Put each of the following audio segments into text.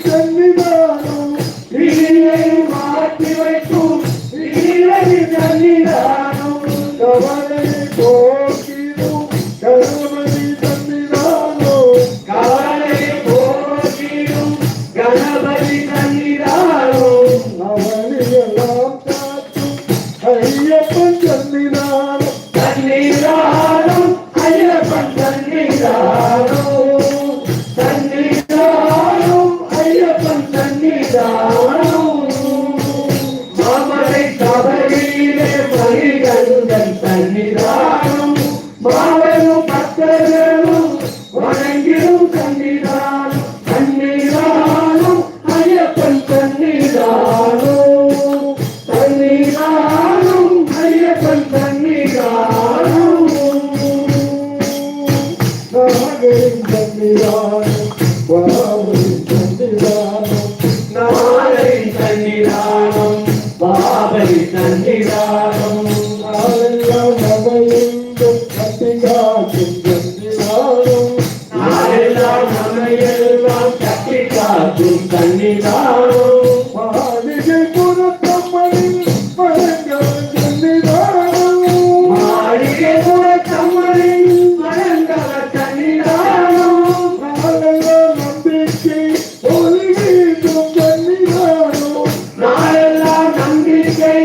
சன்னிதானம் இனியை மாற்றி வைக்கும் சன்னிதானம் கவலை போக்கிடும் கணபதி சன்னிதானம் கவலை போக்கிடும் கணபதி சன்னிதானம் அவனையெல்லாம் காக்கும் ஐயப்பன் சன்னிதானம் சன்னிதானம் ஐயப்பன் சன்னிதானம் சன்னிதானம் ஐயப்பன் சன்னிதானம் மாமலை சபையிலே மணிகண்டன் சன்னிதானம் மாவனும் பக்தர்களும் வணங்கிடும் சன்னிதானம் சன்னிதானம் ஐயப்பன் சன்னிதானம் சன்னிதானம் ஐயப்பன் சன்னிதானம் நாகரின் சன்னிதானம் பாபரின் சன்னிதானம் நாகரின் சன்னிதானம் பாபரி சன்னிதானம் நாளெல்லாம் நமையெங்கும் கட்டி காக்கும் சன்னிதானம் நாளெல்லாம் நமையெல்லாம் கட்டி காக்கும் சன்னிதானம் மாளிகை புறத்தம்மனில் வழங்கவன் சன்னிதானம் மாளிகை புறத்தம்மனில் வழங்கவன் சன்னிதானம் நாளெல்லாம் நம்பிக்கை ஒளி வீசும் சன்னிதானம் நாளெல்லாம் நம்பிக்கை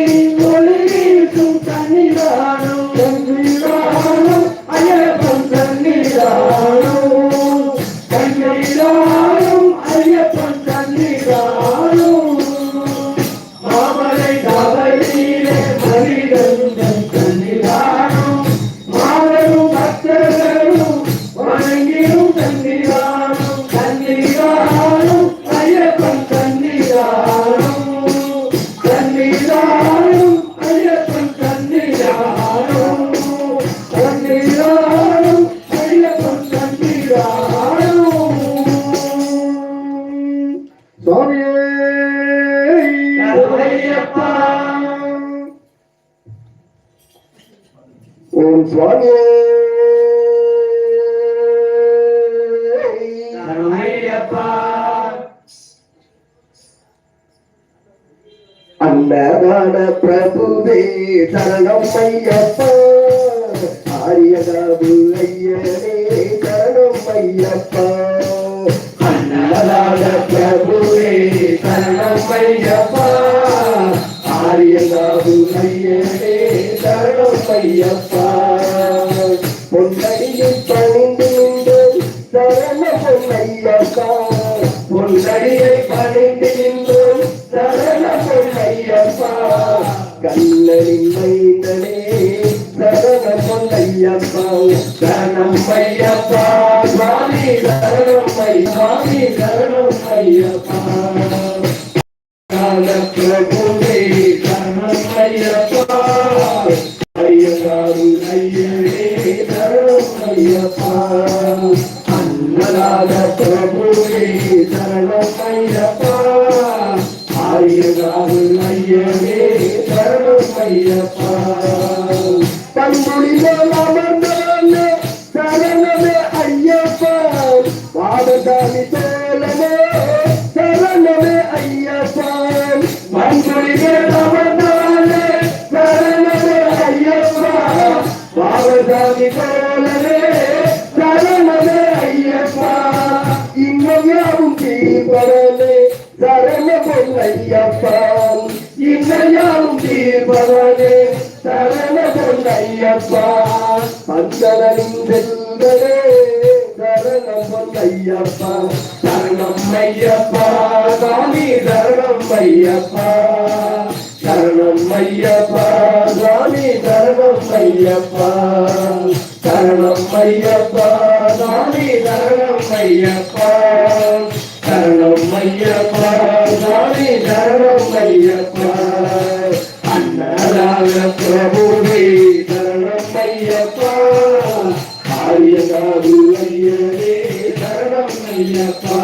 ஒளி வீசும் சன்னிதானம் சன்னிதானம் ஐயப்பன் சன்னிதானம் சன்னிதானம் ஐயப்பன் சன்னிதானம் மாமலை சபையிலே மணிகண்டன் சன்னிதானம் மாவனும் பக்தர்களும் வணங்கிடும் சன்னிதானம் சன்னிதானம் ஐயப்பன் சன்னிதானம் சன்னிதானம் ஐயப்பன் சன்னிதானம் சன்னிதானம் ஐயப்பன் சன்னிதானம் சுவாமியே ஐயப்பா ஓம் சுவாமியே ஐயப்பா அன்னதான பிரபுவே சரணம் ஐயப்பா ஆரியதாபு ஐயனே சரணம் ஐயப்பா அன்னதான பிரபுவே சரணம் ஐயப்பா ஆரியதாபு ஐயனே சரணம் ஐயப்பா பொன்னடியில் பணிந்து நின்று சரண பொன்னையப்பா பொன்னடியை பணிந்து நின்று சரண பொன்னையப்பா கண்ணனின் மைந்தனே சரண பொன்னையப்பா சரணம் ஐயப்பா சுவாமி சரணம் சுவாமி சரணம் ஐயப்பா கால பிரபுவே சரணம் ஐயப்பா ஐயனாரு ஐயனே சரணம் ஐயப்பா அன்னதான பிரபுவே சரணம் ஐயப்பா ஆரியனாரு ஐயனே சரணம் ஐயப்பா பண்புளில் அமர்ந்தவனே சரணமே ஐயப்பா பாததானி தோழனே சரணமே ஐயப்பா பண்புளில் அமர்ந்தவனே சரணமே ஐயப்பா பாததானி தோழனே சரணமே ஐயப்பா இன்னையாவும் தீர்ப்பவனே சரண பொன்னையப்பா இன்னையாவும் தீர்ப்பவனே சரண பொன்னையப்பா பந்தனின் செல்வனே சரணம் பொன்னையப்பா சரணம் ஐயப்பா சாமி சரணம் ஐயப்பா சரணம் ஐயப்பா சாமி சரணம் ஐயப்பா சரணம் ஐயப்பா சாமி சரணம் ஐயப்பா சரணம் ஐயப்பா சாமி சரணம் ஐயப்பா அன்னதான பிரபுவே சரணம் ஐயப்பா ஆரியகாது ஐயனே சரணம் ஐயப்பா